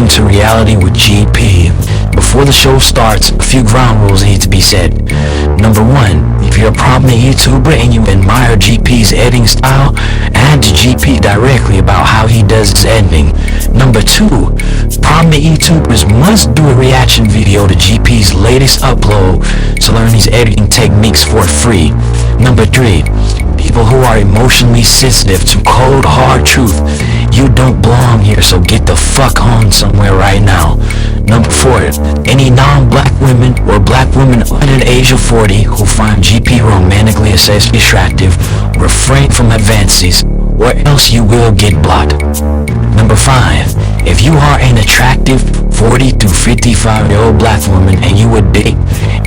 Returning to Reality with GP. Before the show starts, a few ground rules need to be said. Number 1, if you're a prominent YouTuber and you admire GP's editing style, add to GP directly about how he does his editing. Number 2, prominent YouTubers must do a reaction video to GP's latest upload to learn his editing techniques for free. Number 3, people who are emotionally sensitive to cold, hard truth, you don't belong here, so get the fuck on somewhere right now. Number 4, any non-black women or black women under the age of 40 who find GP romantically or sexually attractive, refrain from advances, or else you will get blocked. Number 5, if you are an attractive 40 to 55-year-old black woman and you would date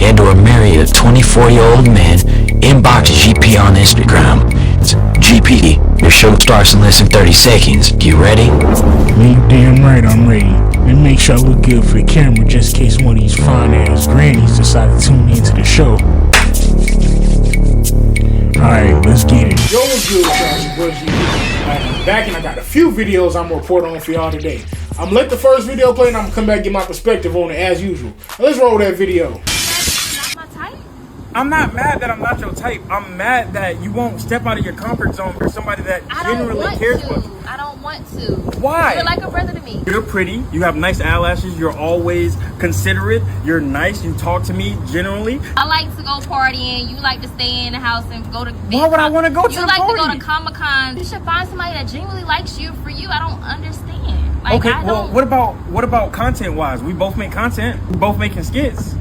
and or marry a 24-year-old man, inbox GP on Instagram. It's GP, your show starts in less than 30 seconds. You ready? You damn right I'm ready. And make sure I look good for the camera just in case one of these fine ass grannies decide to tune into the show. Alright, let's get it. Yo, what's good, y'all? Your boy GP. I'm back and I got a few videos I'm gonna report on for y'all today. I'm gonna let the first video play and I'm gonna come back and get my perspective on it as usual. Now, let's roll that video. I'm not mad that I'm not your type. I'm mad that you won't step out of your comfort zone for somebody that genuinely cares for you. I don't want to. Why? You're like a brother to me. You're pretty. You have nice eyelashes. You're always considerate. You're nice. You talk to me generally. I like to go partying. You like to stay in the house and go to. Why would I want to go to the party? You like to go to Comic-Con. You should find somebody that genuinely likes you for you. I don't understand. Like, okay, well, what about content-wise? We both make content. We both making skits.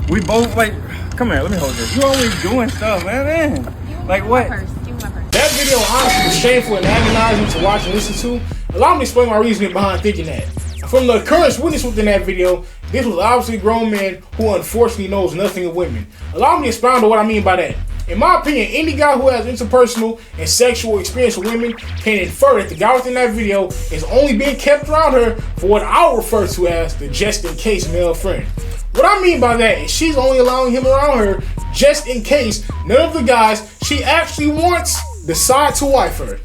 We both like. Come here, let me hold this. You always doing stuff, man. Like what? That video honestly was shameful and agonizing to watch and listen to. Allow me to explain my reasoning behind thinking that. From the occurrence witnessed within that video, this was obviously a grown man who unfortunately knows nothing of women. Allow me to expound on what I mean by that. In my opinion, any guy who has interpersonal and sexual experience with women can infer that the guy within that video is only being kept around her for what I'll refer to as the just in case male friend. What I mean by that is she's only allowing him around her just in case none of the guys she actually wants decide to wife her.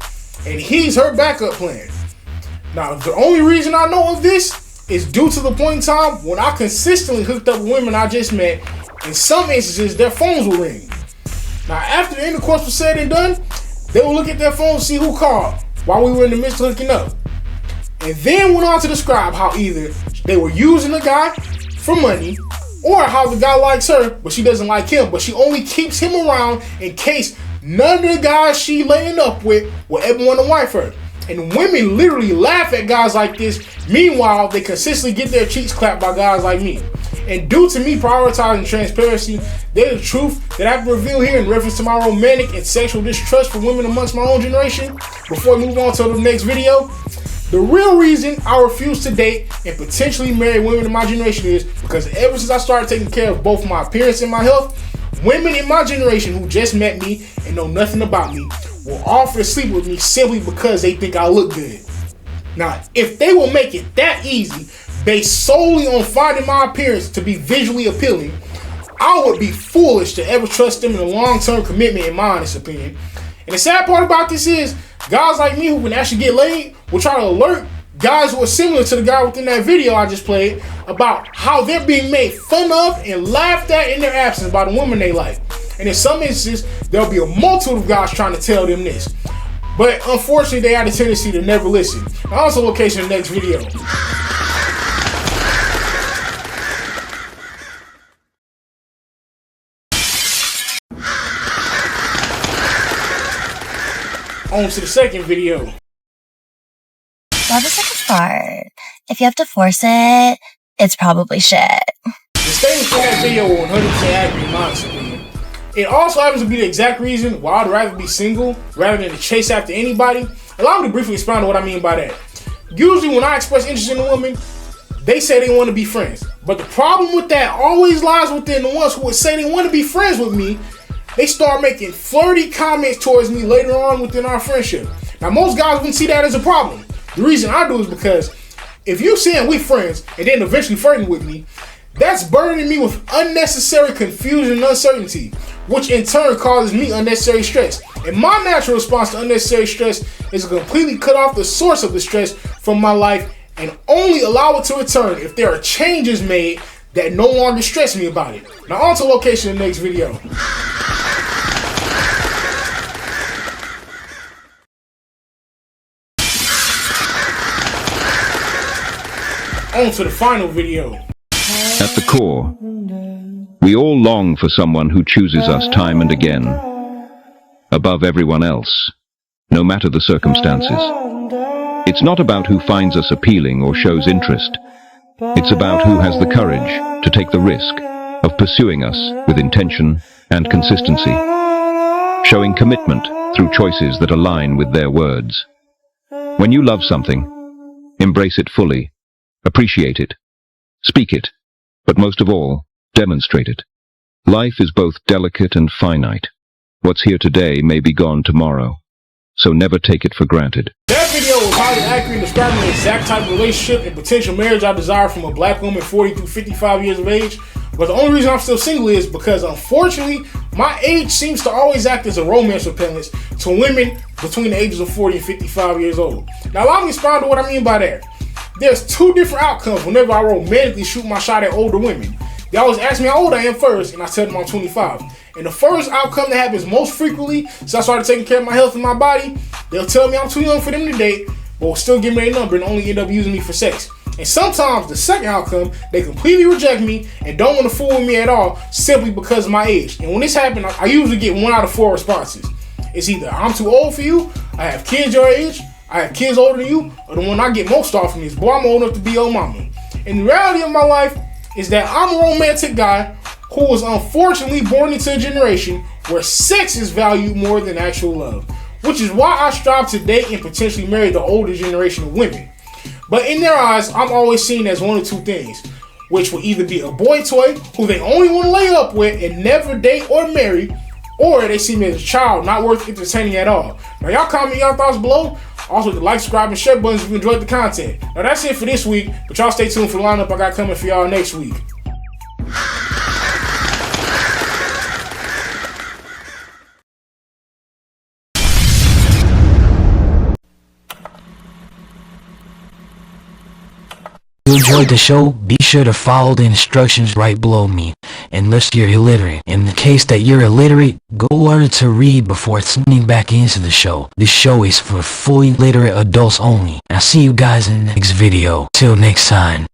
And he's her backup plan. Now, the only reason I know of this is due to the point in time when I consistently hooked up with women I just met. In some instances, their phones will ring. Now, after the intercourse was said and done, they will look at their phone and see who called while we were in the midst of hooking up. And then went on to describe how either they were using the guy for money, or how the guy likes her, but she doesn't like him, but she only keeps him around in case none of the guys she laying up with will ever want to wife her. And women literally laugh at guys like this. Meanwhile, they consistently get their cheeks clapped by guys like me. And due to me prioritizing transparency, there's the truth that I have to reveal here in reference to my romantic and sexual distrust for women amongst my own generation. Before we move on to the next video, the real reason I refuse to date and potentially marry women in my generation is because ever since I started taking care of both my appearance and my health, women in my generation who just met me and know nothing about me will offer to sleep with me simply because they think I look good. Now, if they will make it that easy, based solely on finding my appearance to be visually appealing, I would be foolish to ever trust them in a long-term commitment, in my honest opinion. And the sad part about this is, guys like me who can actually get laid will try to alert guys who are similar to the guy within that video I just played about how they're being made fun of and laughed at in their absence by the woman they like. And in some instances, there'll be a multitude of guys trying to tell them this. But unfortunately, they have a tendency to never listen. Now, also location in the next video. On to the second video. Love is like a fart. If you have to force it, it's probably shit. The statement from that video will 100% accurate in my opinion. It also happens to be the exact reason why I'd rather be single rather than to chase after anybody. Allow me to briefly expound on what I mean by that. Usually when I express interest in a woman, they say they want to be friends. But the problem with that always lies within the ones who would say they want to be friends with me. They start making flirty comments towards me later on within our friendship. Now, most guys wouldn't see that as a problem. The reason I do is because if you saying we friends and then eventually flirting with me, that's burdening me with unnecessary confusion and uncertainty, which in turn causes me unnecessary stress. And my natural response to unnecessary stress is to completely cut off the source of the stress from my life and only allow it to return if there are changes made that no longer stress me about it. Now on to location in the next video. On to the final video. At the core, we all long for someone who chooses us time and again, above everyone else, no matter the circumstances. It's not about who finds us appealing or shows interest. It's about who has the courage to take the risk of pursuing us with intention and consistency, showing commitment through choices that align with their words. When you love something, embrace it fully, appreciate it, speak it, but most of all, demonstrate it. Life is both delicate and finite. What's here today may be gone tomorrow, so never take it for granted. That video was highly accurate in describing the exact type of relationship and potential marriage I desire from a black woman 40 through 55 years of age. But the only reason I'm still single is because, unfortunately, my age seems to always act as a romance repellent to women between the ages of 40 and 55 years old. Now, allow me to expound on what I mean by that. There's two different outcomes whenever I romantically shoot my shot at older women. They always ask me how old I am first, and I tell them I'm 25. And the first outcome that happens most frequently since I started taking care of my health and my body, they'll tell me I'm too young for them to date, but will still give me their number and only end up using me for sex. And sometimes the second outcome, they completely reject me and don't want to fool with me at all simply because of my age. And when this happens, I usually get 1 out of 4 responses. It's either I'm too old for you, I have kids your age, I have kids older than you, or the one I get most often is, boy, I'm old enough to be your mama. And the reality of my life is that I'm a romantic guy who was unfortunately born into a generation where sex is valued more than actual love, which is why I strive to date and potentially marry the older generation of women. But in their eyes, I'm always seen as one of two things, which will either be a boy toy who they only want to lay up with and never date or marry, or they see me as a child not worth entertaining at all. Now y'all comment your thoughts below. Also, the like, subscribe, and share buttons if you enjoyed the content. Now that's it for this week, but y'all stay tuned for the lineup I got coming for y'all next week. If you enjoyed the show, be sure to follow the instructions right below me, unless you're illiterate. In the case that you're illiterate, go learn to read before tuning back into the show. This show is for fully literate adults only. I'll see you guys in the next video. Till next time.